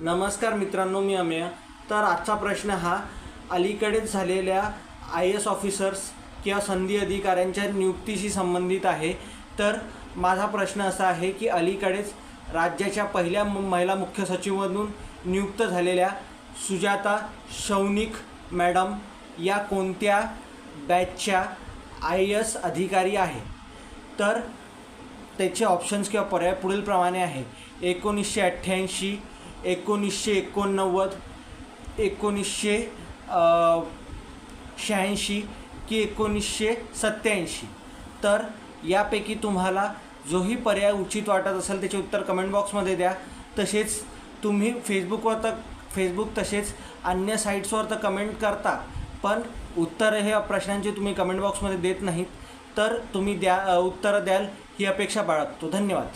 नमस्कार मित्रांनो, मी अमेय। तर आजचा प्रश्न हा अलीकडेच झालेल्या IAS ऑफिसर्स किंवा संधी अधिकाऱ्यांच्या नियुक्तीशी संबंधित आहे। तर माझा प्रश्न असा आहे की अलीकडेच राज्याच्या पहिल्या महिला मुख्य सचिव म्हणून नियुक्त झालेल्या सुजाता शौनिक मॅडम या कोणत्या बॅचच्या IAS अधिकारी आहे? तर त्याचे ऑप्शन्स किंवा पर्याय पुढीलप्रमाणे आहे: 1988, 1989, 1986 की 1987। तर यापैकी तुम्हाला जोही पर्याय उचित वाटत असेल त्याचे उत्तर कमेंट बॉक्समध्ये द्या। तसेच तुम्ही फेसबुक तसेच अन्य साईट्सवर तर कमेंट करता, पण उत्तर हे प्रश्नांचे तुम्ही कमेंट बॉक्समध्ये देत नाहीत। तर तुम्ही उत्तरं द्याल ही अपेक्षा बाळगतो। धन्यवाद।